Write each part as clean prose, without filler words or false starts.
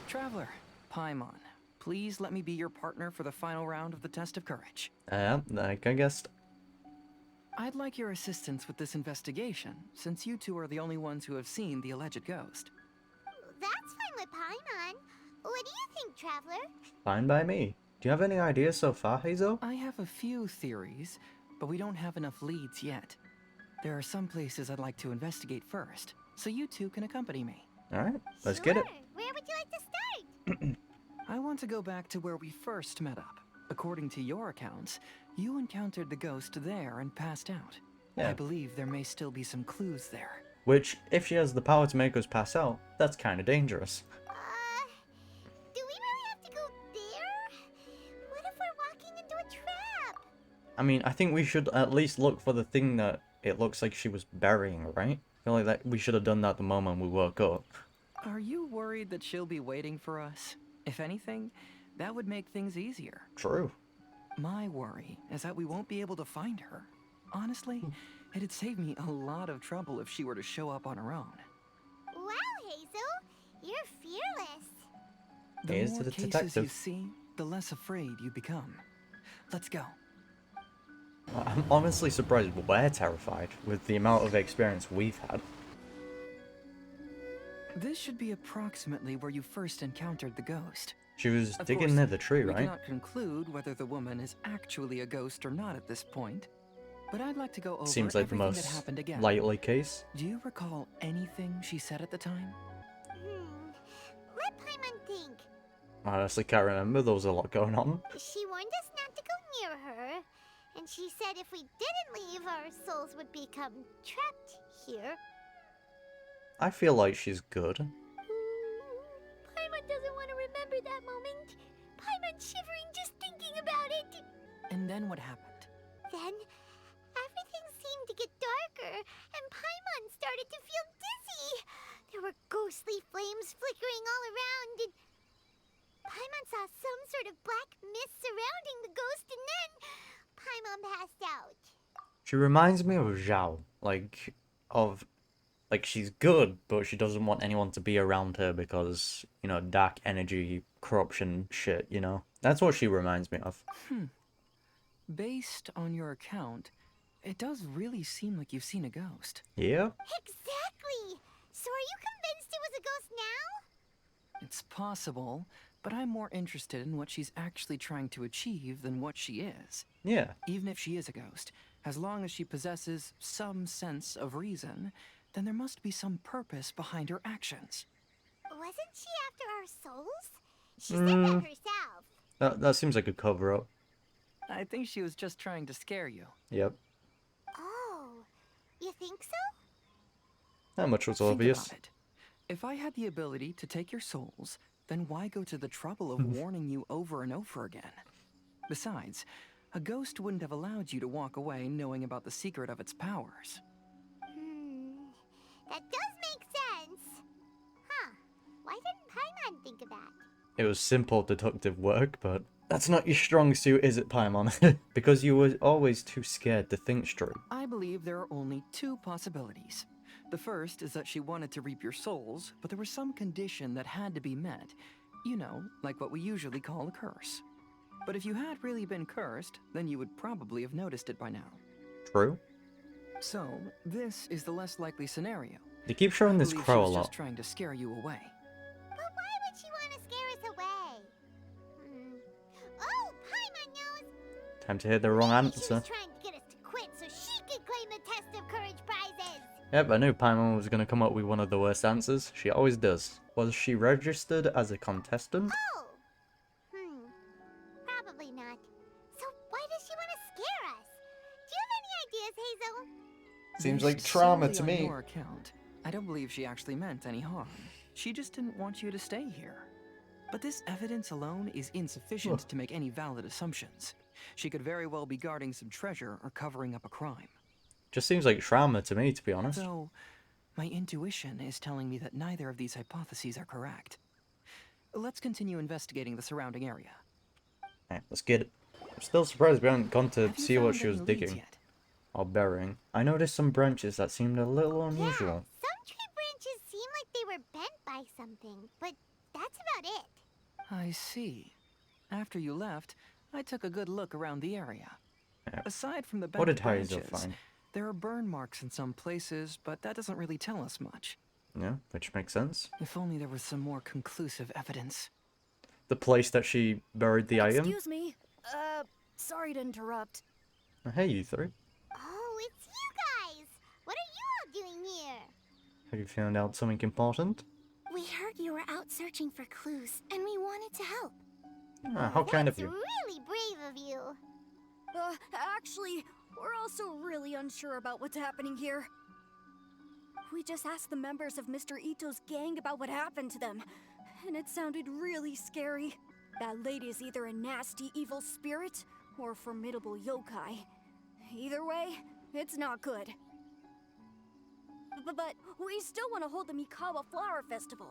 Traveler, Paimon, please let me be your partner for the final round of the test of courage. Like I guessed. I'd like your assistance with this investigation, since you two are the only ones who have seen the alleged ghost. That's fine with Paimon. What do you think, Traveler? Fine by me. Do you have any ideas so far, Hazel? I have a few theories, but we don't have enough leads yet. There are some places I'd like to investigate first, so you two can accompany me. Alright, let's get it. Where would you like to start? I want to go back to where we first met up. According to your accounts, you encountered the ghost there and passed out. Yeah. I believe there may still be some clues there. Which, if she has the power to make us pass out, that's kind of dangerous. Do we really have to go there? What if we're walking into a trap? I mean, I think we should at least look for the thing that it looks like she was burying, right? I feel like that we should have done that the moment we woke up. Are you worried that she'll be waiting for us? If anything, that would make things easier. True. My worry is that we won't be able to find her. Honestly, it'd save me a lot of trouble if she were to show up on her own. Wow, Hazel, you're fearless. The Here's more to the cases detective. you see, the less afraid you become. Let's go. I'm honestly surprised we're terrified with the amount of experience we've had. This should be approximately where you first encountered the ghost. She was Of digging course, near the tree, we right? cannot conclude whether the woman is actually a ghost or not at this point, but I'd like to go over Seems like the everything that most happened again. likely case. Do you recall anything she said at the time? Let Paimon think. I honestly can't remember, there was a lot going on. She warned us not to go near her, and she said if we didn't leave, our souls would become trapped here. I feel like she's good. Paimon doesn't want to remember that moment. Paimon's shivering just thinking about it. And then what happened? Then, everything seemed to get darker, and Paimon started to feel dizzy. There were ghostly flames flickering all around, and Paimon saw some sort of black mist surrounding the ghost, and then Paimon passed out. She reminds me of Zhao, like she's good, but she doesn't want anyone to be around her because, you know, dark energy, corruption shit, you know? That's what she reminds me of. Based on your account, it does really seem like you've seen a ghost. Yeah? Exactly! So are you convinced it was a ghost now? It's possible, but I'm more interested in what she's actually trying to achieve than what she is. Yeah. Even if she is a ghost, as long as she possesses some sense of reason, then there must be some purpose behind her actions. Wasn't she after our souls? She said that herself. That seems like a cover-up. I think she was just trying to scare you. Yep. Oh, you think so? That much was Think obvious. about it. If I had the ability to take your souls, then why go to the trouble of warning you over and over again? Besides, a ghost wouldn't have allowed you to walk away knowing about the secret of its powers. That does make sense. Huh. Why didn't Paimon think of that? It was simple deductive work, but that's not your strong suit, is it, Paimon? Because you were always too scared to think straight. I believe there are only two possibilities. The first is that she wanted to reap your souls, but there was some condition that had to be met. You know, like what we usually call a curse. But if you had really been cursed, then you would probably have noticed it by now. True. So, this is the less likely scenario. They keep showing this I believe crow a she was lot. just trying to scare you away. But why would she want to scare us away? Oh, Paimon knows! Time to hear the wrong Maybe she answer. was trying to get us to quit so she could claim the Test of Courage prizes! Yep, I knew Paimon was going to come up with one of the worst answers. She always does. Was she registered as a contestant? Oh! Probably not. So why does she want to scare us? Do you have any ideas, Hazel? Seems Based like trauma solely to on me. your account, I don't believe she actually meant any harm. She just didn't want you to stay here. But this evidence alone is insufficient to make any valid assumptions. She could very well be guarding some treasure or covering up a crime. Just seems like trauma to me, to be honest. Though, my intuition is telling me that neither of these hypotheses are correct. Let's continue investigating the surrounding area. Alright, let's get it. I'm still surprised we haven't gone to Have you see what found she was any leads digging. yet? Or burying. I noticed some branches that seemed a little unusual. Yeah, some tree branches seem like they were bent by something, but that's about it. I see. After you left, I took a good look around the area. Yeah. Aside from the What bent did Heizo branches, find? there are burn marks in some places, but that doesn't really tell us much. Yeah, which makes sense. If only there was some more conclusive evidence. The place that she buried the item? Excuse me. Sorry to interrupt. Hey, you three. Oh, it's you guys! What are you all doing here? Have you found out something important? We heard you were out searching for clues, and we wanted to help. Ah, how kind of That's you. really brave of you. Actually, we're also really unsure about what's happening here. We just asked the members of Mr. Ito's gang about what happened to them, and it sounded really scary. That lady is either a nasty evil spirit or a formidable yokai. Either way, it's not good. But we still want to hold the Mikawa Flower Festival.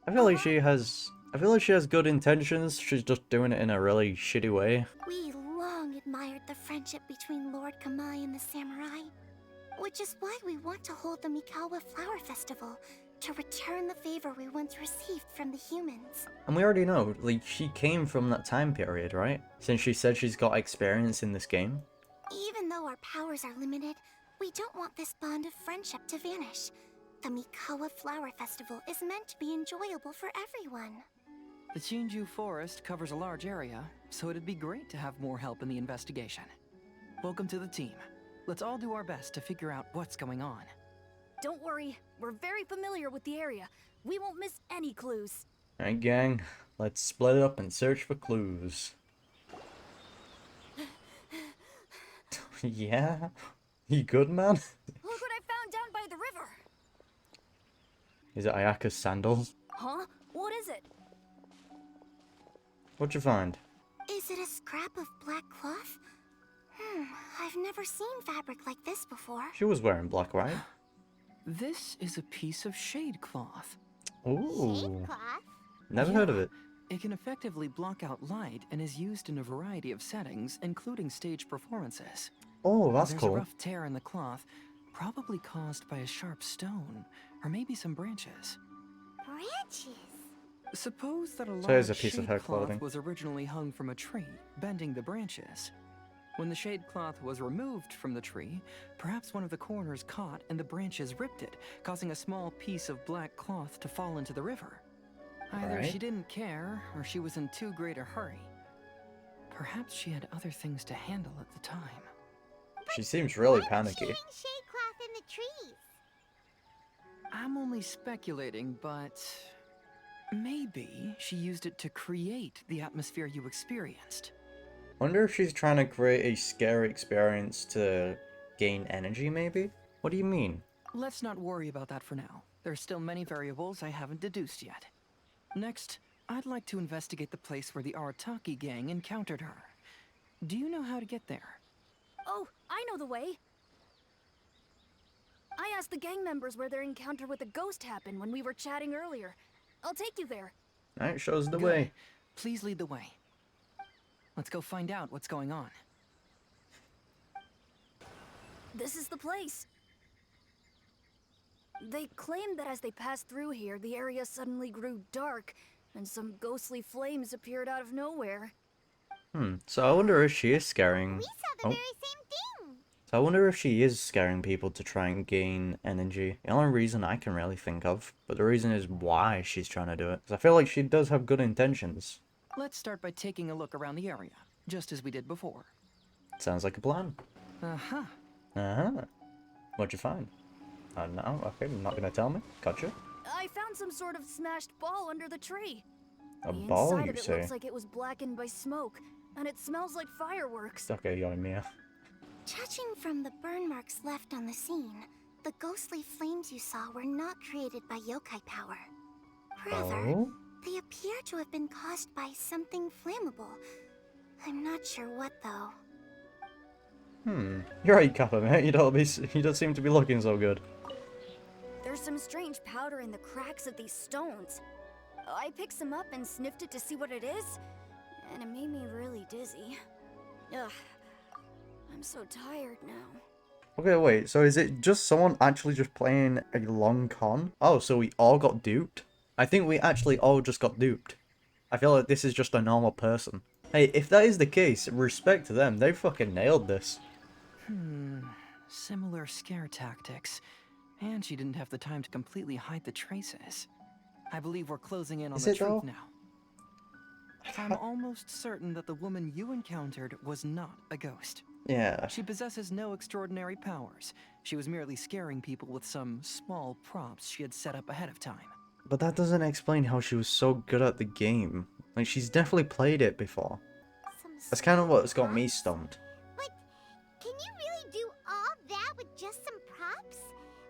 I feel like she has good intentions. She's just doing it in a really shitty way. We long admired the friendship between Lord Kamai and the samurai, which is why we want to hold the Mikawa Flower Festival, to return the favor we once received from the humans. And we already know, like, she came from that time period, right? Since she said she's got experience in this game. Even though our powers are limited, we don't want this bond of friendship to vanish. The Mikawa Flower Festival is meant to be enjoyable for everyone. The Chinju Forest covers a large area, so it'd be great to have more help in the investigation. Welcome to the team. Let's all do our best to figure out what's going on. Don't worry, we're very familiar with the area. We won't miss any clues. Alright, gang, let's split up and search for clues. Yeah? You good, man? Look what I found down by the river. Is it Ayaka's sandals? Huh? What is it? What'd you find? Is it a scrap of black cloth? I've never seen fabric like this before. She was wearing black, right? This is a piece of shade cloth. Ooh. Shade cloth? Never heard of it. It can effectively block out light and is used in a variety of settings, including stage performances. Oh, that's There's cool. a rough tear in the cloth, probably caused by a sharp stone, or maybe some branches. Branches? Suppose that a So here's large a piece of shade her cloth clothing. was originally hung from a tree, bending the branches. When the shade cloth was removed from the tree, perhaps one of the corners caught and the branches ripped it, causing a small piece of black cloth to fall into the river. Either Right. she didn't care, or she was in too great a hurry. Perhaps she had other things to handle at the time. She seems really Why was panicky. she hang shade cloth in the trees? I'm only speculating, but maybe she used it to create the atmosphere you experienced. Wonder if she's trying to create a scary experience to gain energy, maybe? What do you mean? Let's not worry about that for now. There's still many variables I haven't deduced yet. Next, I'd like to investigate the place where the Arataki gang encountered her. Do you know how to get there? Oh, I know the way. I asked the gang members where their encounter with the ghost happened when we were chatting earlier. I'll take you there. Alright, shows the Good. way. Please lead the way. Let's go find out what's going on. This is the place. They claimed that as they passed through here, the area suddenly grew dark, and some ghostly flames appeared out of nowhere. So I wonder if she is scaring... We saw the Oh. very same thing. So I wonder if she is scaring people to try and gain energy. The only reason I can really think of, but the reason is why she's trying to do it. 'Cause I feel like she does have good intentions. Let's start by taking a look around the area, just as we did before. Sounds like a plan. Uh-huh. Uh-huh. What'd you find? No, okay, you're not gonna tell me. Gotcha. I found some sort of smashed ball under the tree. A The ball, inside you of it say? looks like it was blackened by smoke, and it smells like fireworks. Okay, Yoimiya. Judging from the burn marks left on the scene, the ghostly flames you saw were not created by yokai power. Rather, Oh? they appear to have been caused by something flammable. I'm not sure what, though. You're right, Kappa, mate. You don't seem to be looking so good. There's some strange powder in the cracks of these stones. I picked some up and sniffed it to see what it is, and it made me really dizzy. Ugh. I'm so tired now. Okay, wait, so is it just someone actually just playing a long con? Oh, so we all got duped? I think we actually all just got duped. I feel like this is just a normal person. Hey, if that is the case, respect to them. They fucking nailed this. Similar scare tactics. And she didn't have the time to completely hide the traces. I believe we're closing in on Is the it truth though? now. I'm almost certain that the woman you encountered was not a ghost. Yeah. She possesses no extraordinary powers. She was merely scaring people with some small props she had set up ahead of time. But that doesn't explain how she was so good at the game. Like, she's definitely played it before. Some That's kind of small what's got me props? stumped. But can you really do all that with just some props?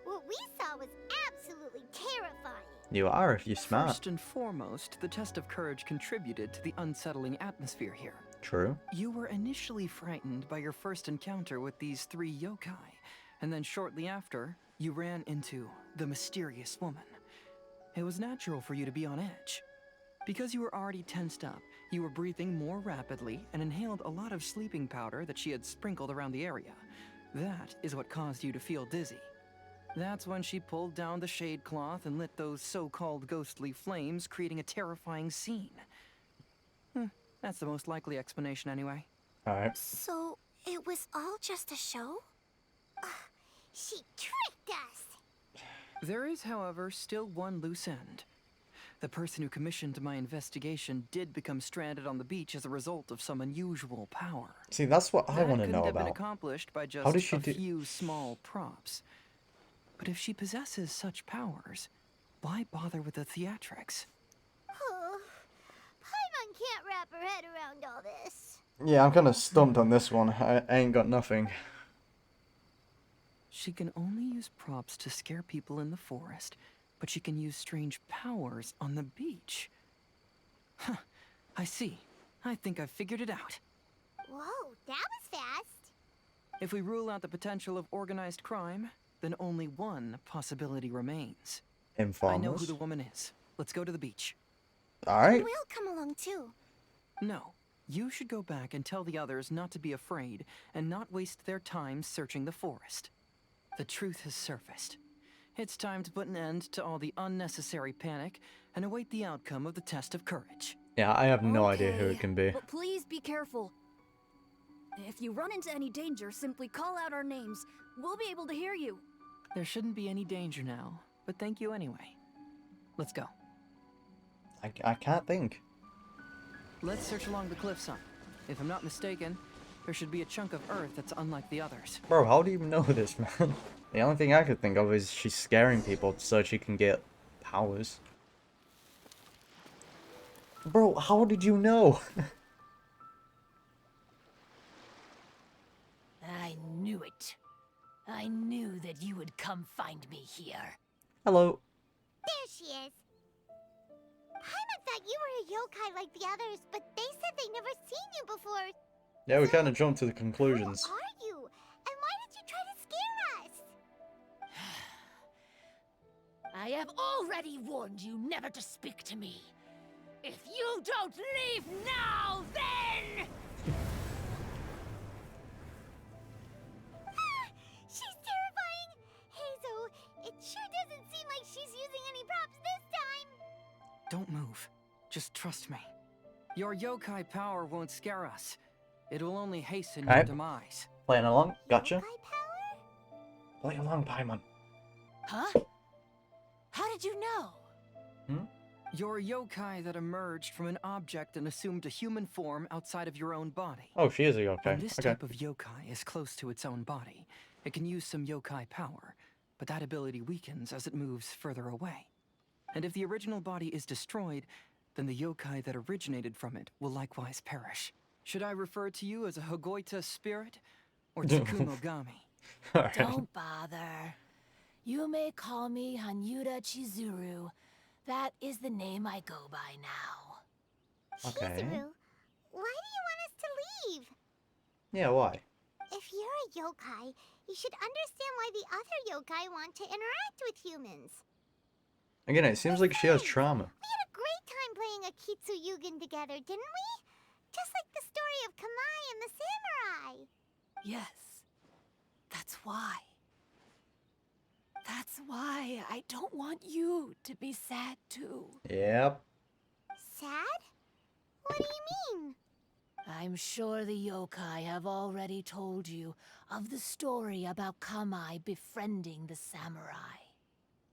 What we saw was absolutely terrifying. You are if you're smart. First and foremost, the test of courage contributed to the unsettling atmosphere here. True. You were initially frightened by your first encounter with these 3 yokai, and then shortly after, you ran into the mysterious woman. It was natural for you to be on edge. Because you were already tensed up, you were breathing more rapidly and inhaled a lot of sleeping powder that she had sprinkled around the area. That is what caused you to feel dizzy. That's when she pulled down the shade cloth and lit those so-called ghostly flames, creating a terrifying scene. That's the most likely explanation anyway. Alright. So, it was all just a show? She tricked us. There is, however, still one loose end. The person who commissioned my investigation did become stranded on the beach as a result of some unusual power. See, that's what I That want to couldn't know have been about. accomplished by How did just she a do- few small props. But if she possesses such powers, why bother with the theatrics? Oh, Paimon can't wrap her head around all this. Yeah, I'm kind of stumped on this one. I ain't got nothing. She can only use props to scare people in the forest, but she can use strange powers on the beach. Huh, I see. I think I've figured it out. Whoa, that was fast. If we rule out the potential of organized crime, then only one possibility remains. I know who Informers. the woman is. Let's go to the beach. Alright. We'll come along too. No, you should go back and tell the others not to be afraid and not waste their time searching the forest. The truth has surfaced. It's time to put an end to all the unnecessary panic and await the outcome of the test of courage. Yeah, I have no idea who Okay, it can be. But please be careful. If you run into any danger, simply call out our names. We'll be able to hear you. There shouldn't be any danger now, but thank you anyway. Let's go. I can't think. Let's search along the cliffside. If I'm not mistaken, there should be a chunk of earth that's unlike the others. Bro, how do you know this, man? The only thing I could think of is she's scaring people so she can get powers. Bro, how did you know? I knew it. I knew that you would come find me here. Hello. There she is. Paimon thought you were a yokai like the others, but they said they never seen you before. Yeah, we kind of jumped to the conclusions. Who are you? And why did you try to scare us? I have already warned you never to speak to me. If you don't leave now, then... She's terrifying. Hazel, it sure doesn't seem like she's using any props this time. Don't move. Just trust me. Your yokai power won't scare us. It will only hasten your Alright. demise. Playing along? Gotcha. Yokai power? Play along, Paimon. Huh? How did you know? Your yokai that emerged from an object and assumed a human form outside of your own body. Oh, she is a yokai. When this Okay. type of yokai is close to its own body, it can use some yokai power, but that ability weakens as it moves further away. And if the original body is destroyed, then the yokai that originated from it will likewise perish. Should I refer to you as a Hogoita spirit or Tsukumogami? Alright. Don't bother. You may call me Hanyuda Chizuru. That is the name I go by now. Okay. Chizuru, why do you want us to leave? Yeah, why? If you're a yokai, you should understand why the other yokai want to interact with humans. Again, it seems like she has trauma. We had a great time playing Akitsu Yugen together, didn't we? Just like the story of Kamai and the samurai. Yes. That's why. That's why I don't want you to be sad too. Yep. Sad? I'm sure the yokai have already told you of the story about Kamai befriending the samurai.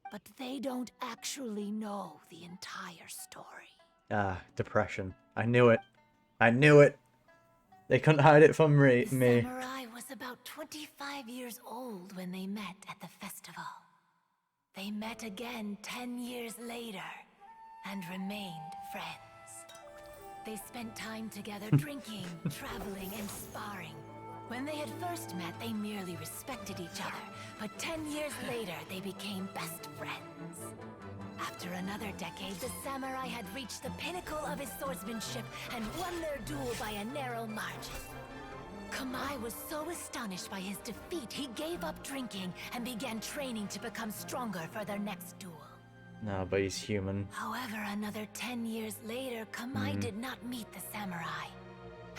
But they don't actually know the entire story. Ah, depression. I knew it. I knew it. They couldn't hide it from The me. samurai was about 25 years old when they met at the festival. They met again 10 years later and remained friends. They spent time together drinking, traveling, and sparring. When they had first met, they merely respected each other, but 10 years later, they became best friends. After another decade, the samurai had reached the pinnacle of his swordsmanship and won their duel by a narrow margin. Kamai was so astonished by his defeat, he gave up drinking and began training to become stronger for their next duel. No, but he's human. However, another 10 years later, Kamai did not meet the samurai.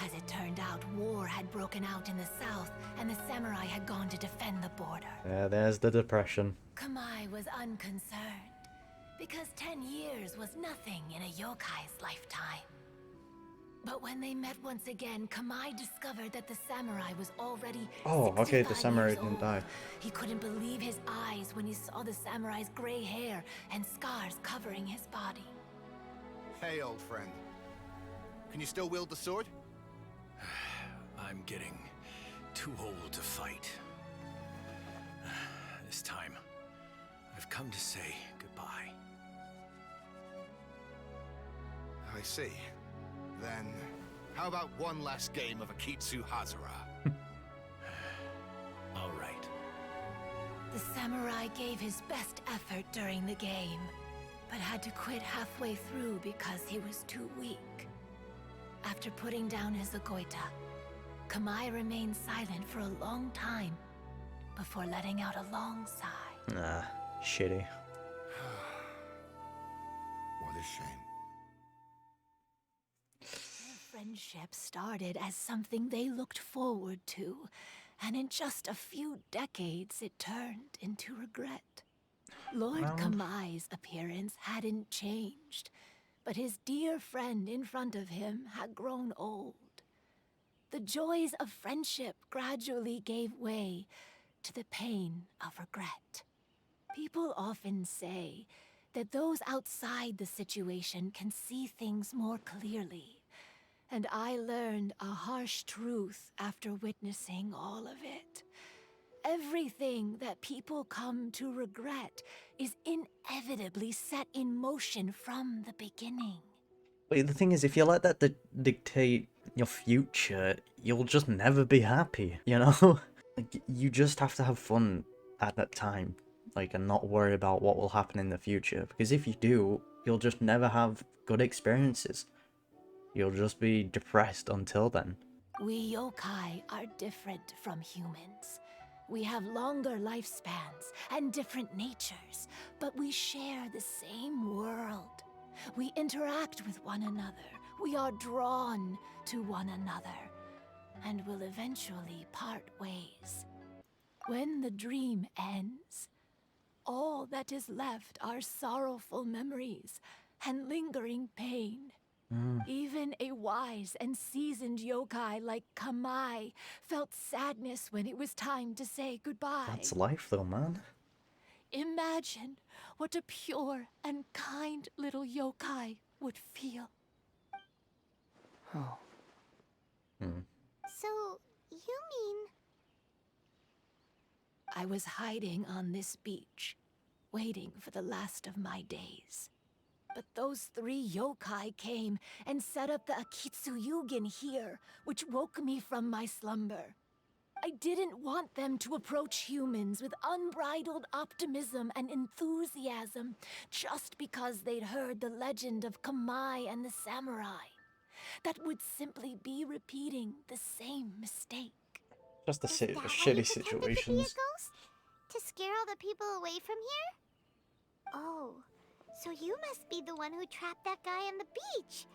As it turned out, war had broken out in the south, and the samurai had gone to defend the border. Yeah, there's the depression. Kamai was unconcerned, because 10 years was nothing in a yokai's lifetime. But when they met once again, Kamai discovered that the samurai was already Oh, okay, the 65 samurai years didn't old. die. He couldn't believe his eyes when he saw the samurai's gray hair and scars covering his body. Hey, old friend. Can you still wield the sword? I'm getting too old to fight. This time, I've come to say goodbye. I see. Then, how about one last game of Akitsu Hazara? All right. The samurai gave his best effort during the game, but had to quit halfway through because he was too weak. After putting down his agoita, Kamai remained silent for a long time before letting out a long sigh. Nah, shitty. What a shame. Their friendship started as something they looked forward to, and in just a few decades it turned into regret. Lord Kamai's appearance hadn't changed, but his dear friend in front of him had grown old. The joys of friendship gradually gave way to the pain of regret. People often say that those outside the situation can see things more clearly, and I learned a harsh truth after witnessing all of it. Everything that people come to regret is inevitably set in motion from the beginning. But the thing is, if you let that dictate your future, you'll just never be happy, you know? Like, you just have to have fun at that time, like, and not worry about what will happen in the future. Because if you do, you'll just never have good experiences. You'll just be depressed until then. We yokai are different from humans. We have longer lifespans and different natures, but we share the same world. We interact with one another. We are drawn to one another, and will eventually part ways. When the dream ends, all that is left are sorrowful memories and lingering pain. Even a wise and seasoned yokai like Kamai felt sadness when it was time to say goodbye. That's life though, man. Imagine what a pure and kind little yokai would feel. Oh. So, you mean... I was hiding on this beach, waiting for the last of my days. But those 3 yokai came and set up the Akitsu Yugen here, which woke me from my slumber. I didn't want them to approach humans with unbridled optimism and enthusiasm just because they'd heard the legend of Kamai and the samurai. That would simply be repeating the same mistake. Just the Is that why you shitty pretended to be a situations. ghost? To scare all the people away from here? Oh, so you must be the one who trapped that guy on the beach.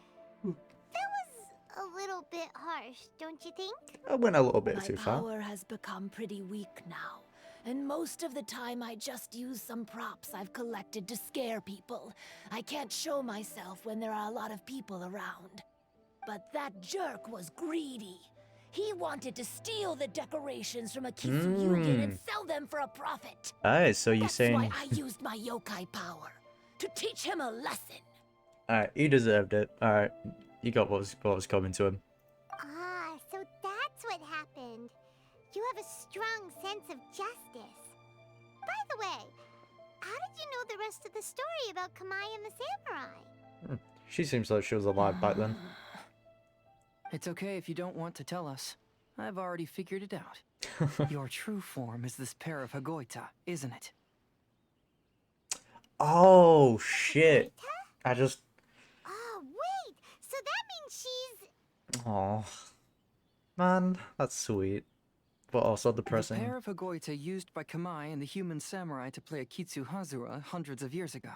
That was a little bit harsh, don't you think? I went a little bit My too far. power has become pretty weak now, and most of the time I just use some props I've collected to scare people. I can't show myself when there are a lot of people around. But that jerk was greedy. He wanted to steal the decorations from Akitsu Yugen and sell them for a profit. Alright, so you're That's saying... why I used my yokai power. To teach him a lesson. Alright, he deserved it. Alright, you got what was coming to him. Ah, so that's what happened. You have a strong sense of justice. By the way, how did you know the rest of the story about Kamai and the samurai? She seems like she was alive back then. It's okay if you don't want to tell us. I've already figured it out. Your true form is this pair of Hagoita, isn't it? Oh, shit. I just... Oh, wait! So that means she's... Oh, man, that's sweet. But also The depressing. pair of Hagoita used by Kamai and the human samurai to play Akitsu Hazura hundreds of years ago.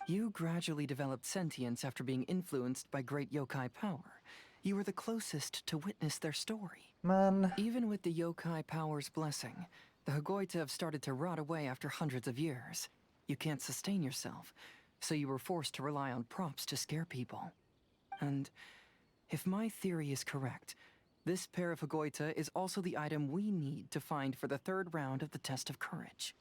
You gradually developed sentience after being influenced by great yokai power. You were the closest to witness their story. Man. Even with the yokai power's blessing, the Hagoita have started to rot away after hundreds of years. You can't sustain yourself, so you were forced to rely on props to scare people. And if my theory is correct, this pair of Hagoita is also the item we need to find for the third round of the test of courage.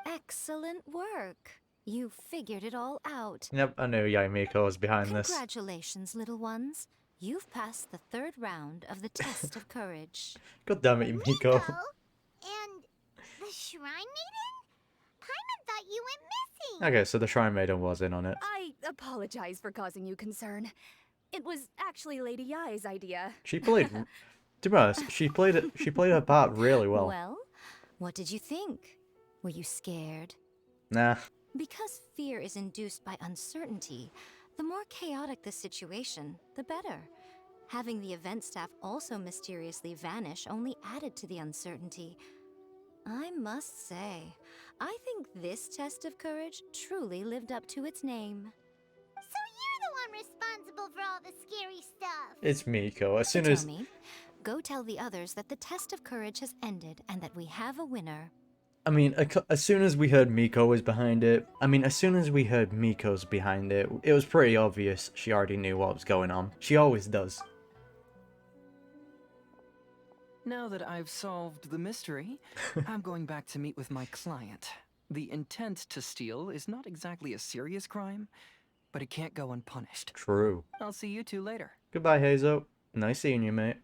Excellent work. You figured it all out. Yep, I knew Yae Miko was behind this. Congratulations, little ones. You've passed the third round of the test of courage. God damn it, Miko. Miko? And the Shrine Maiden? Paimon thought you went missing! Okay, so the Shrine Maiden was in on it. I apologize for causing you concern. It was actually Lady Yae's idea. She played... To be honest, she played her part really well. Well, what did you think? Were you scared? Nah. Because fear is induced by uncertainty, the more chaotic the situation, the better. Having the event staff also mysteriously vanish only added to the uncertainty. I must say, I think this test of courage truly lived up to its name. So you're the one responsible for all the scary stuff! It's Miko. As soon as... Hitomi, go tell the others that the test of courage has ended and that we have a winner. I mean, as soon as we heard Miko was behind it, as soon as we heard Miko's behind it, it was pretty obvious she already knew what was going on. She always does. Now that I've solved the mystery, I'm going back to meet with my client. The intent to steal is not exactly a serious crime, but it can't go unpunished. True. I'll see you two later. Goodbye, Hazo. Nice seeing you, mate.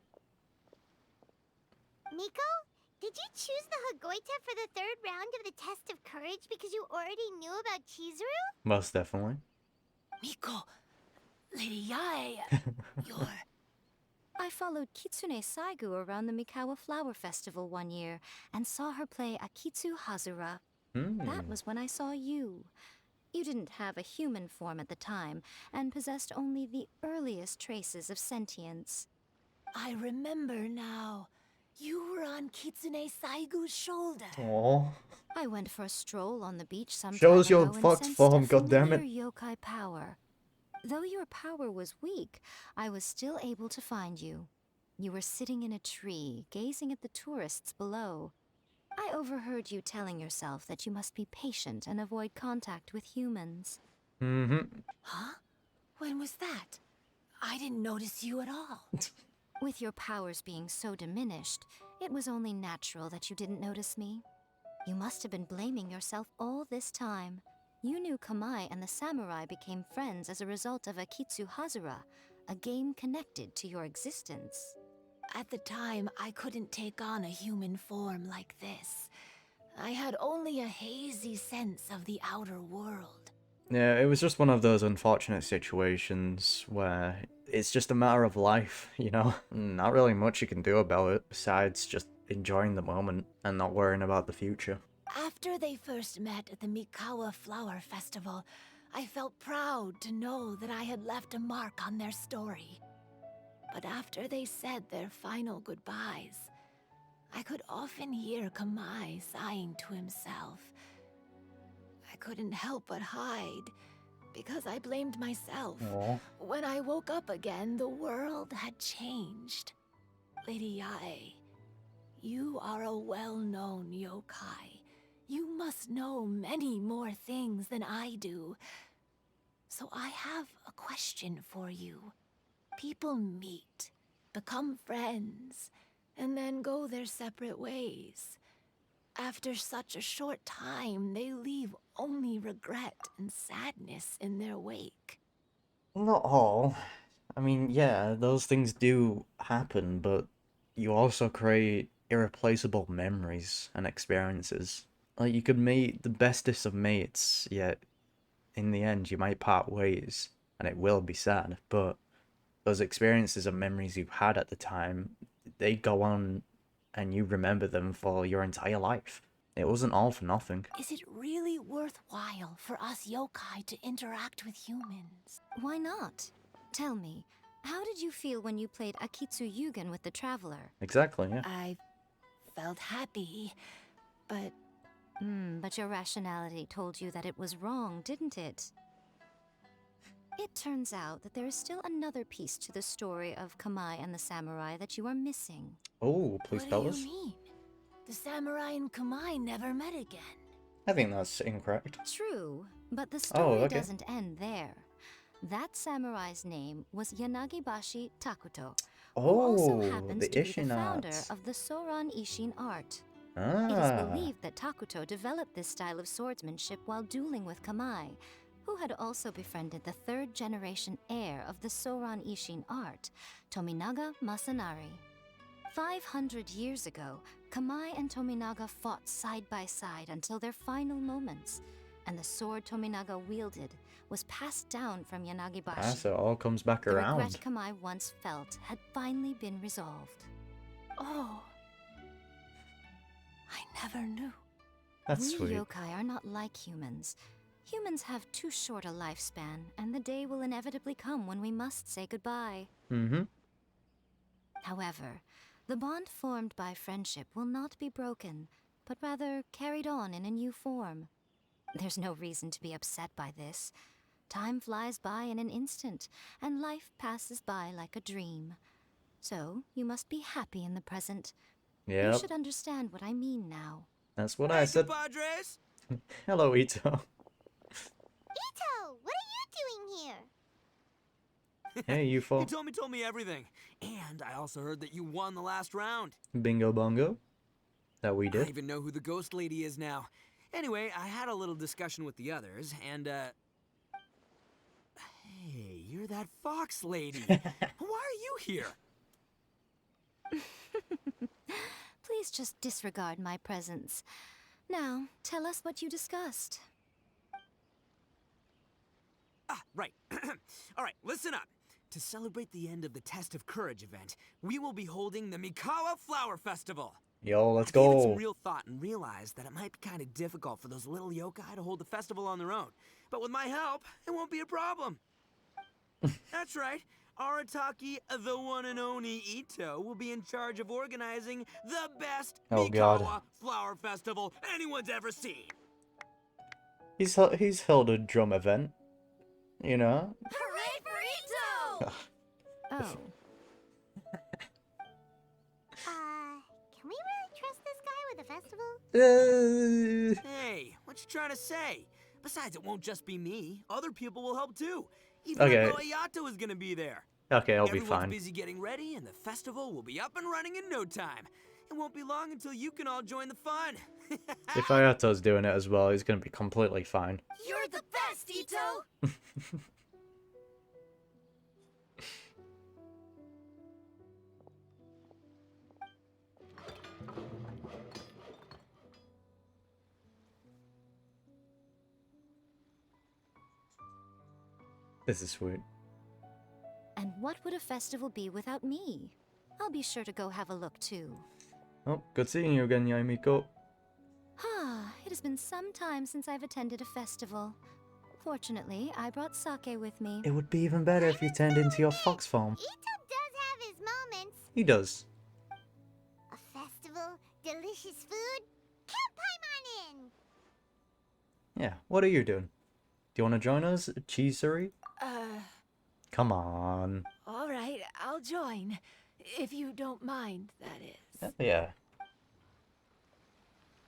Miko? Did you choose the Hagoita for the third round of the test of courage because you already knew about Chizuru? Most definitely. Miko, Lady Yae, you're... I followed Kitsune Saigu around the Mikawa Flower Festival one year and saw her play Akitsu Hazura. That was when I saw you. You didn't have a human form at the time and possessed only the earliest traces of sentience. I remember now. You were on Kitsune Saigu's shoulder. Aww. I went for a stroll on the beach some Shows time your ago and fucked sensed form, a goddammit. familiar yokai power. Though your power was weak, I was still able to find you. You were sitting in a tree, gazing at the tourists below. I overheard you telling yourself that you must be patient and avoid contact with humans. Huh? When was that? I didn't notice you at all. With your powers being so diminished, it was only natural that you didn't notice me. You must have been blaming yourself all this time. You knew Kamai and the samurai became friends as a result of Akitsu Hazura, a game connected to your existence. At the time, I couldn't take on a human form like this. I had only a hazy sense of the outer world. Yeah, it was just one of those unfortunate situations where it's just a matter of life, you know? Not really much you can do about it, besides just enjoying the moment and not worrying about the future. After they first met at the Mikawa Flower Festival, I felt proud to know that I had left a mark on their story. But after they said their final goodbyes, I could often hear Kamai sighing to himself. I couldn't help but hide, because I blamed myself. Aww. When I woke up again, the world had changed. Lady Yae, you are a well-known yokai. You must know many more things than I do. So I have a question for you. People meet, become friends, and then go their separate ways. After such a short time, they leave only regret and sadness in their wake. Not all. I mean, yeah, those things do happen, but you also create irreplaceable memories and experiences. Like, you could meet the bestest of mates, yet in the end you might part ways, and it will be sad, but those experiences and memories you had at the time, they go on and you remember them for your entire life. It wasn't all for nothing. Is it really worthwhile for us yokai to interact with humans? Why not? Tell me, how did you feel when you played Akitsu Yugen with the Traveler? Exactly, yeah. I felt happy, but But your rationality told you that it was wrong, didn't it? It turns out that there is still another piece to the story of Kamai and the samurai that you are missing. Oh, please what tell do us. you mean? The samurai and Kamai never met again. I think that's incorrect. True, but the story okay. doesn't end there. That samurai's name was Yanagibashi Takuto, who also Oh, happens the to be the Ishin founder arts. of the Soran Ishin art. It is Ah, believed that Takuto developed this style of swordsmanship while dueling with Kamai, who had also befriended the third generation heir of the Soran Ishin art, Tominaga Masanari. 500 years ago, Kamai and Tominaga fought side by side until their final moments, and the sword Tominaga wielded was passed down from Yanagibashi. so it all comes back The regret around. Kamai once felt had finally been resolved. Oh. I never knew. That's We sweet. yokai are not like humans. Humans have too short a lifespan, and the day will inevitably come when we must say goodbye. Mm-hmm. However, the bond formed by friendship will not be broken, but rather carried on in a new form. There's no reason to be upset by this. Time flies by in an instant, and life passes by like a dream. So, you must be happy in the present. You Yep, should understand what I mean now. that's what I said. Padres! Hello, Ito. Ito, what are you doing here? Hey, you You four. told me everything. And I also heard that you won the last round. Bingo bongo. That we I did. even know who the ghost lady is now. Anyway, I had a little discussion with the others, and, Hey, you're that fox lady. Why are you here? Please just disregard my presence. Now, tell us what you discussed. Ah, right. All right, listen up. To celebrate the end of the Test of Courage event, we will be holding the Mikawa Flower Festival. Yo, let's I gave it some go. real thought and realized that it might be kind of difficult for those little yokai to hold the festival on their own. But with my help, it won't be a problem. That's right. Arataki, the one and only Ito, will be in charge of organizing the best Oh, Mikawa God. Flower Festival anyone's ever seen. He's held a drum event. You know? Hooray for Ito! Oh, Can we really trust this guy with a festival? Hey, what you trying to say? Besides, it won't just be me. Other people will help too. Even Okay. my bro Ayato is gonna be there. Okay, I'll be Everyone's fine. busy getting ready, and the festival will be up and running in no time. It won't be long until you can all join the fun. If Ayato's doing it as well, he's gonna be completely fine. You're the best, Ito! This is sweet. and what would a festival be without me? I'll be sure to go have a look too. Oh, good seeing you again, Yae Miko. It has been some time since I've attended a festival. Fortunately, I brought sake with me. It would be even better if you turned into your fox form. Ito does have his moments. He does. A festival, delicious food. Camp Paimon in! Yeah, what are you doing? Do you want to join us, Cheesery? Uh, Come on. all right, I'll join. If you don't mind, that is. Yeah.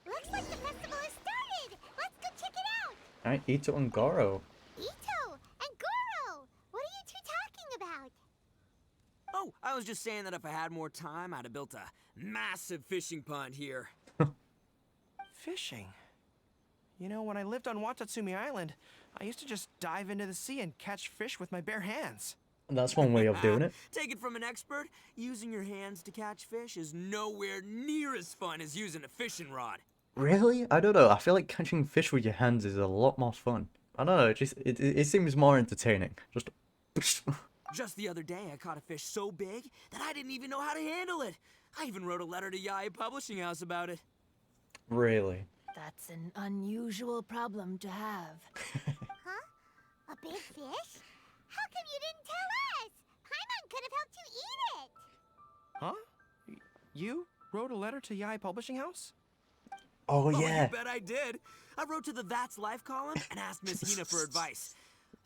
Looks like the festival has started! Let's go check it out! Alright, Ito and Goro. Ito and Goro! What are you two talking about? No, I was just saying that if I had more time, I'd have built a massive fishing pond here. Fishing? You know, when I lived on Watatsumi Island, I used to just dive into the sea and catch fish with my bare hands. That's one way of doing it. Take it from an expert, using your hands to catch fish is nowhere near as fun as using a fishing rod. Really? I don't know. I feel like catching fish with your hands is a lot more fun. I don't know. It seems more entertaining. Just. Just the other day, I caught a fish so big that I didn't even know how to handle it. I even wrote a letter to Yae Publishing House about it. Really? That's an unusual problem to have. Huh? A big fish? How come you didn't tell us? Paimon could have helped you eat it. Huh? You wrote a letter to Yae Publishing House? Oh Oh, yeah. you bet I did. I wrote to the That's Life column and asked Miss Hina for advice.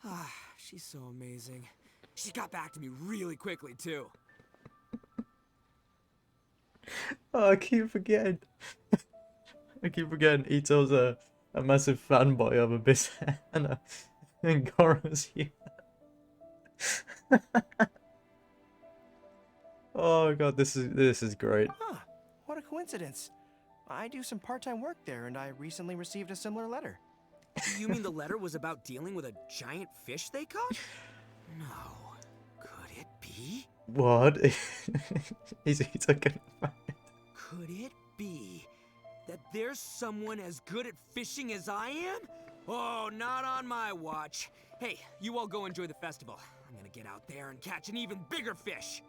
Ah, she's so amazing. She got back to me really quickly, too. Oh, I keep forgetting. I keep forgetting Ito's a massive fanboy of Abyss and Goro's here. Oh god, this is great. Huh. What a coincidence. I do some part-time work there, and I recently received a similar letter. You mean the letter was about dealing with a giant fish they caught? No. Could it be? What? Is Ito gonna find it? Could it be that there's someone as good at fishing as I am? Oh, not on my watch. Hey, you all go enjoy the festival. I'm gonna get out there and catch an even bigger fish.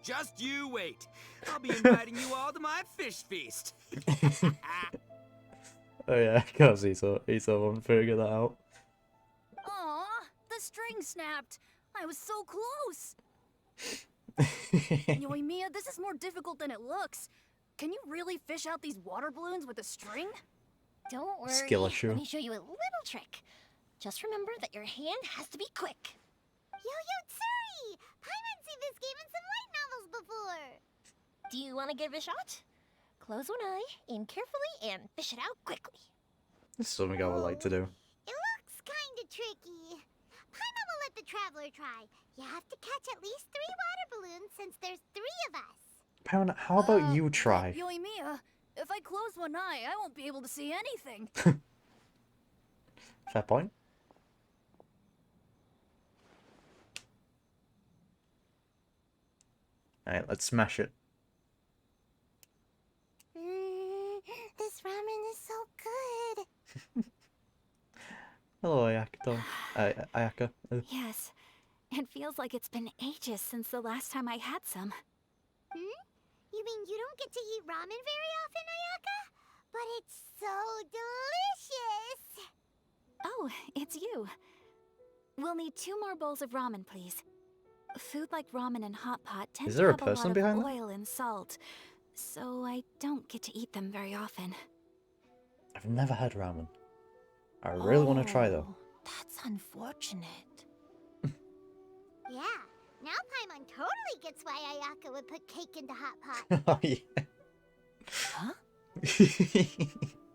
Just you wait. I'll be inviting you all to my fish feast. Oh yeah, because Ito won't figure that out. Aw, the string snapped. I was so close. Yoimiya, this is more difficult than it looks. Can you really fish out these water balloons with a string? Don't worry. Skill issue. Let me show you a little trick. Just remember that your hand has to be quick. Yo-Yo Tsuri! Paimon's seen this game in some light novels before. Do you want to give it a shot? Close one eye, aim carefully, and fish it out quickly. This is something I would like to do. It looks kinda tricky. Paimon will let the traveler try. You have to catch at least 3 water balloons since there's 3 of us. Paimon, how about you try? Yoimiya, if I close one eye, I won't be able to see anything. Fair point. Alright, let's smash it. This ramen is so good. Hello, Ayaka. Yes, it feels like it's been ages since the last time I had some. You mean you don't get to eat ramen very often, Ayaka? But it's so delicious! Oh, it's you. We'll need 2 more bowls of ramen, please. Food like ramen and hot pot tend Is to there a have a person lot behind of that? oil and salt, so I don't get to eat them very often. I've never had ramen. I really want to try though. Oh, that's unfortunate. Yeah, now Paimon totally gets why Ayaka would put cake into hot pot. Oh yeah. Huh?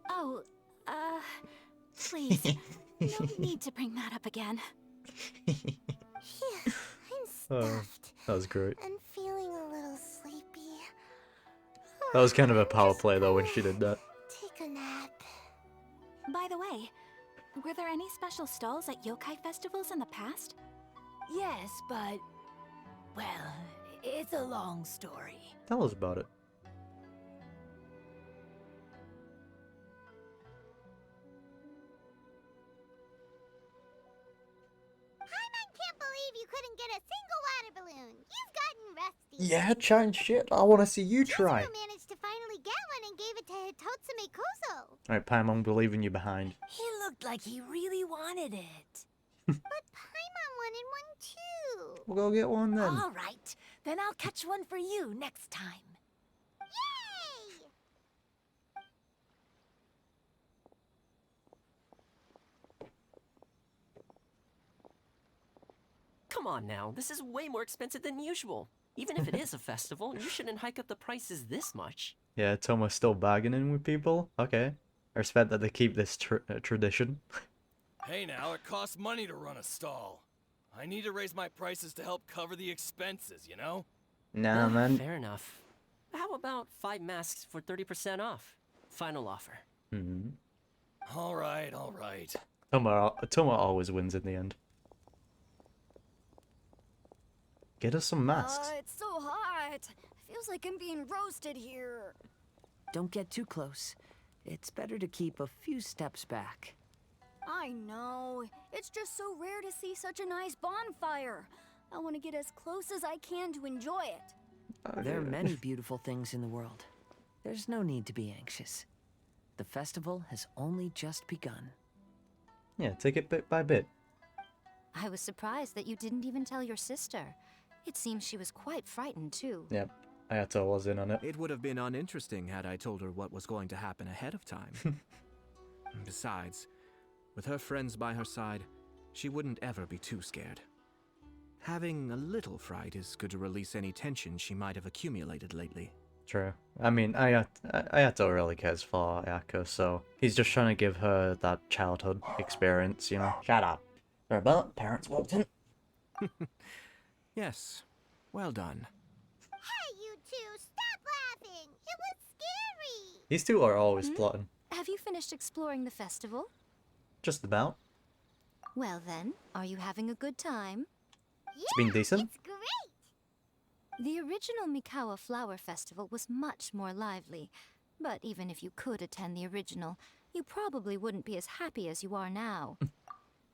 Oh, please, no need to bring that up again. Phew, I'm stuffed That was great. and feeling a little sleepy. That was kind of a power play though when she did that. Take a nap. By the way, were there any special stalls at yokai festivals in the past? Yes, but... well, it's a long story. Tell us about it. Paimon can't believe you couldn't get a single water balloon. You've gotten rusty. Yeah, chat shit. I want to see you try. Chizuru managed to finally get one and gave it to Hitotsume Kozo. Alright, Paimon, we're leaving you behind. He looked like he really wanted it. But Paimon wanted one too. We'll go get one then. All right, then I'll catch one for you next time. Yay! Come on now, this is way more expensive than usual. Even if it is a festival, you shouldn't hike up the prices this much. Yeah, Tomo's still bargaining with people. Okay. I respect that they keep this tradition. Hey now, it costs money to run a stall. I need to raise my prices to help cover the expenses, you know? Nah, man. Fair enough. How about 5 masks for 30% off? Final offer. Mm-hmm. All right, all right. Toma always wins in the end. Get us some masks. It's so hot. Feels like I'm being roasted here. Don't get too close. It's better to keep a few steps back. I know. It's just so rare to see such a nice bonfire. I want to get as close as I can to enjoy it. There are many beautiful things in the world. There's no need to be anxious. The festival has only just begun. Yeah, take it bit by bit. I was surprised that you didn't even tell your sister. It seems she was quite frightened, too. Yep, Ayato was in on it. It would have been uninteresting had I told her what was going to happen ahead of time. Besides, with her friends by her side, she wouldn't ever be too scared. Having a little fright is good to release any tension she might have accumulated lately. True. I mean, Ayato really cares for Ayako, so he's just trying to give her that childhood experience, you know? Shut up. Rebel, parents walked in. Yes, well done. Hey, you two, stop laughing! It was scary! These two are always plotting. Have you finished exploring the festival? Just about. Well then, are you having a good time? It's been decent. It's great! The original Mikawa Flower Festival was much more lively, but even if you could attend the original, you probably wouldn't be as happy as you are now.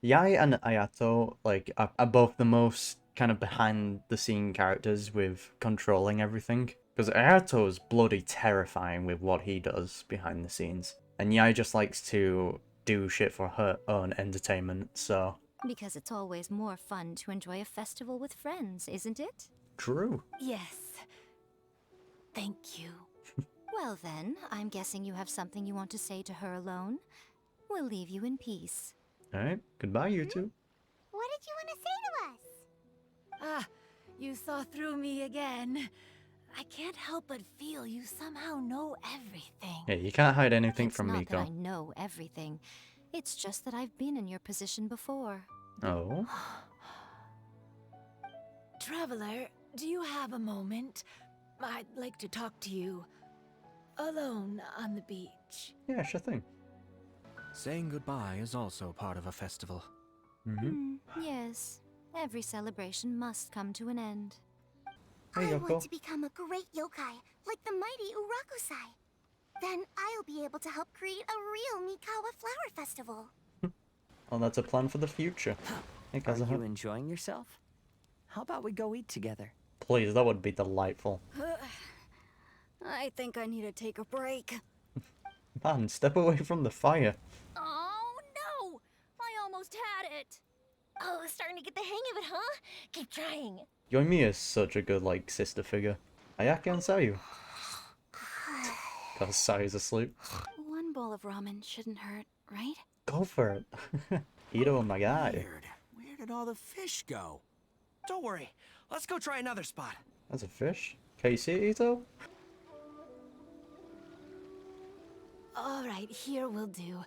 Yae and Ayato, like, are both the most kind of behind-the-scene characters with controlling everything. Because Ayato's bloody terrifying with what he does behind the scenes. And Yae just likes to do shit for her own entertainment, so... Because it's always more fun to enjoy a festival with friends, isn't it? True. Yes. Thank you. Well then, I'm guessing you have something you want to say to her alone. We'll leave you in peace. Alright, goodbye you two. What did you want to say to us? Ah, you saw through me again. I can't help but feel you somehow know everything. Yeah, you can't hide anything from It's Miko. not that I know everything. It's just that I've been in your position before. Oh? Traveler, do you have a moment? I'd like to talk to you. Alone on the beach. Yeah, sure thing. Saying goodbye is also part of a festival. Yes. Every celebration must come to an end. Hey, I Yoko. want to become a great yokai, like the mighty Urakusai. Then I'll be able to help create a real Mikawa Flower Festival. Oh, that's a plan for the future. Hey, Are you Kazuha. enjoying yourself? How about we go eat together? Please, that would be delightful. I think I need to take a break. Man, step away from the fire. Oh no! I almost had it! Oh, starting to get the hang of it, huh? Keep trying. Yoimiya is such a good, like, sister figure. Ayaka and Sayu. Because Sayu's asleep. One bowl of ramen shouldn't hurt, right? Go for it. Ito, my guy. Weird. Where did all the fish go? Don't worry. Let's go try another spot. That's a fish. Can you see it, Ito? All right, here will do.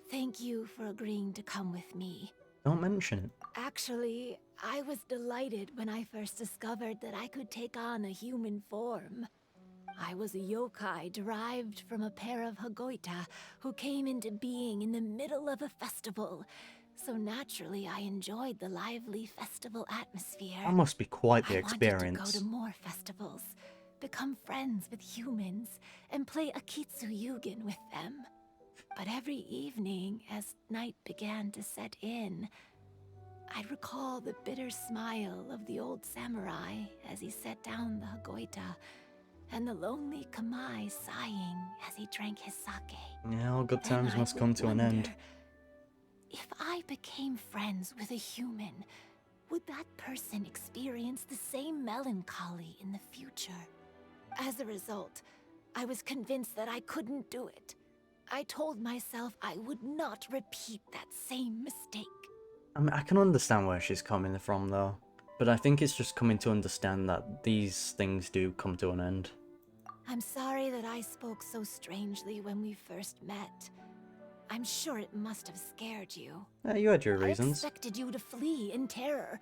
Thank you for agreeing to come with me. Don't mention it. Actually, I was delighted when I first discovered that I could take on a human form. I was a yokai derived from a pair of Hagoita who came into being in the middle of a festival. So naturally, I enjoyed the lively festival atmosphere. That must be quite the I experience. wanted to go to more festivals, become friends with humans, and play Akitsu Yugen with them. But every evening, as night began to set in, I'd recall the bitter smile of the old samurai as he set down the Hagoita, and the lonely Kamai sighing as he drank his sake. Yeah, all good Then times I must would come to an end. wonder, if I became friends with a human, would that person experience the same melancholy in the future? As a result, I was convinced that I couldn't do it. I told myself I would not repeat that same mistake. I mean, I can understand where she's coming from, though. But I think it's just coming to understand that these things do come to an end. I'm sorry that I spoke so strangely when we first met. I'm sure it must have scared you. You had your I reasons. expected you to flee in terror.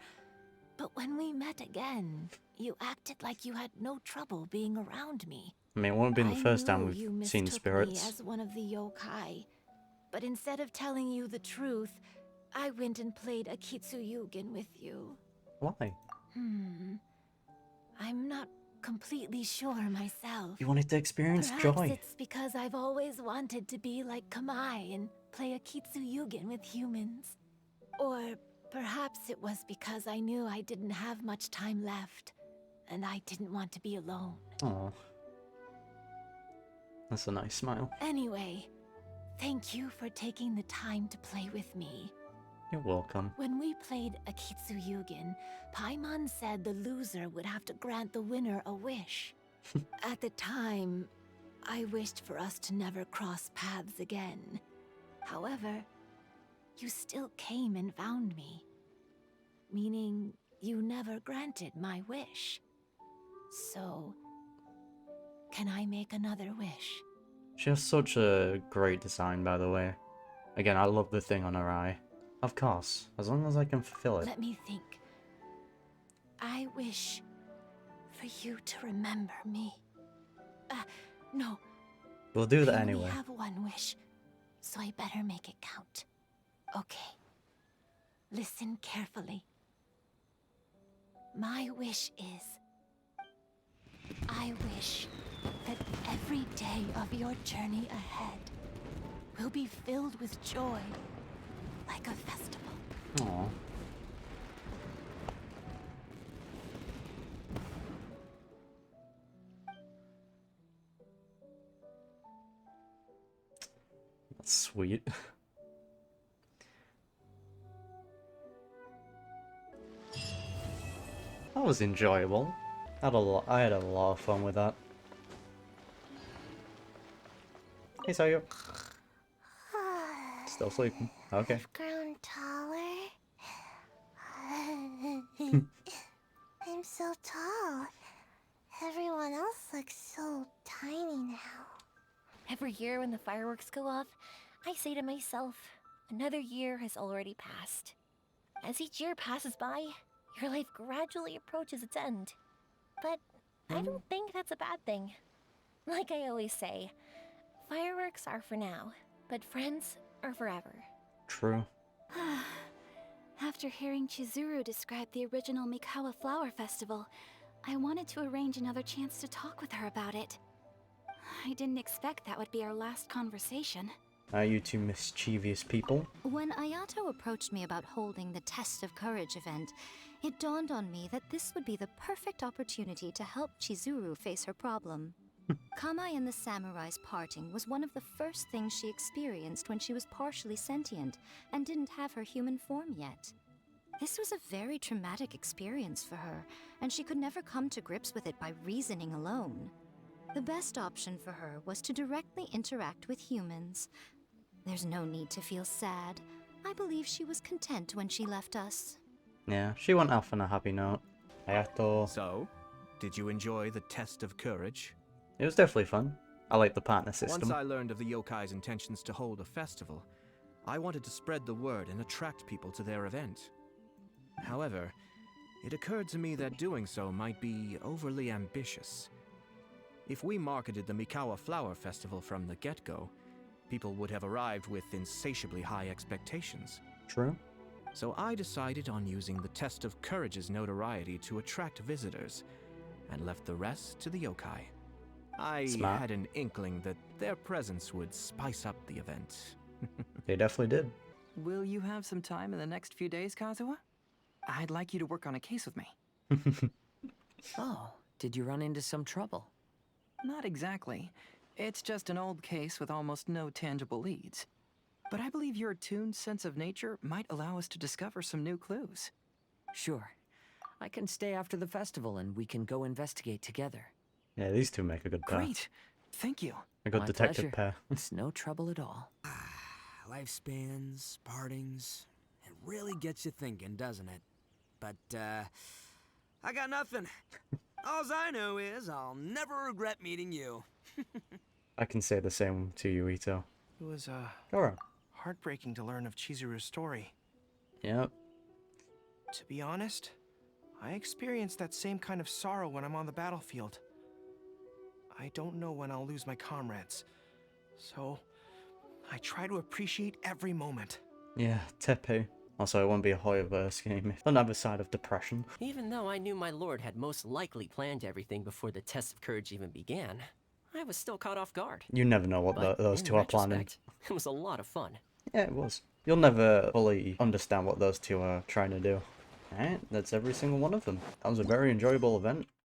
But when we met again, you acted like you had no trouble being around me. I mean, it won't have been the first time I knew you we've seen mistook spirits. me as one of the yokai. But instead of telling you the truth, I went and played Akitsu with you. Why? I'm not completely sure myself. You wanted to experience Perhaps joy. it's because I've always wanted to be like Kamai and play Akitsu with humans. Or perhaps it was because I knew I didn't have much time left, and I didn't want to be alone. Oh, that's a nice smile. Anyway, thank you for taking the time to play with me. You're welcome. When we played Akitsu Paimon said the loser would have to grant the winner a wish. At the time, I wished for us to never cross paths again. However, you still came and found me. Meaning, you never granted my wish. So, can I make another wish? She has such a great design, by the way. Again, I love the thing on her eye. Of course, as long as I can fulfill it. Let me think. I wish for you to remember me. No. We'll do that I only anyway. have one wish, so I better make it count. Okay. Listen carefully. My wish is... I wish that every day of your journey ahead will be filled with joy, like a festival. Aww. That's sweet. That was enjoyable. I had a lot of fun with that. Hey, Sayo. Still sleeping. Okay. I've grown taller. I'm so tall. Everyone else looks so tiny now. Every year when the fireworks go off, I say to myself, another year has already passed. As each year passes by, your life gradually approaches its end. But I don't think that's a bad thing. Like I always say, fireworks are for now, but friends are forever. True. After hearing Chizuru describe the original Mikawa Flower Festival, I wanted to arrange another chance to talk with her about it. I didn't expect that would be our last conversation. Are you two mischievous people? When Ayato approached me about holding the Test of Courage event, it dawned on me that this would be the perfect opportunity to help Chizuru face her problem. Kamai and the samurai's parting was one of the first things she experienced when she was partially sentient and didn't have her human form yet. This was a very traumatic experience for her, and she could never come to grips with it by reasoning alone. The best option for her was to directly interact with humans. There's no need to feel sad. I believe she was content when she left us. Yeah, she went off on a happy note. Ayato. So, did you enjoy the Test of Courage? It was definitely fun. I like the partner system. Once I learned of the yokai's intentions to hold a festival, I wanted to spread the word and attract people to their event. However, it occurred to me that doing so might be overly ambitious. If we marketed the Mikawa Flower Festival from the get-go, people would have arrived with insatiably high expectations. True. So I decided on using the Test of Courage's notoriety to attract visitors, and left the rest to the yokai. I Smart. had an inkling that their presence would spice up the event. They definitely did. Will you have some time in the next few days, Kazuha? I'd like you to work on a case with me. Oh, did you run into some trouble? Not exactly. It's just an old case with almost no tangible leads. But I believe your attuned sense of nature might allow us to discover some new clues. Sure. I can stay after the festival and we can go investigate together. Yeah, these two make a good pair. Great. Thank you. A good My detective pleasure. pair. It's no trouble at all. Lifespans, partings, it really gets you thinking, doesn't it? But, I got nothing. Alls I know is I'll never regret meeting you. I can say the same to you, Ito. It was, Go on. heartbreaking to learn of Chizuru's story. Yep. To be honest, I experience that same kind of sorrow when I'm on the battlefield. I don't know when I'll lose my comrades, so I try to appreciate every moment. Yeah, Tepe. Also, it won't be a Hoyoverse game. Another side of depression. Even though I knew my lord had most likely planned everything before the test of courage even began, I was still caught off guard. You never know what But those in two are planning. retrospect, it was a lot of fun. Yeah, it was. You'll never fully understand what those two are trying to do. Alright, that's every single one of them. That was a very enjoyable event.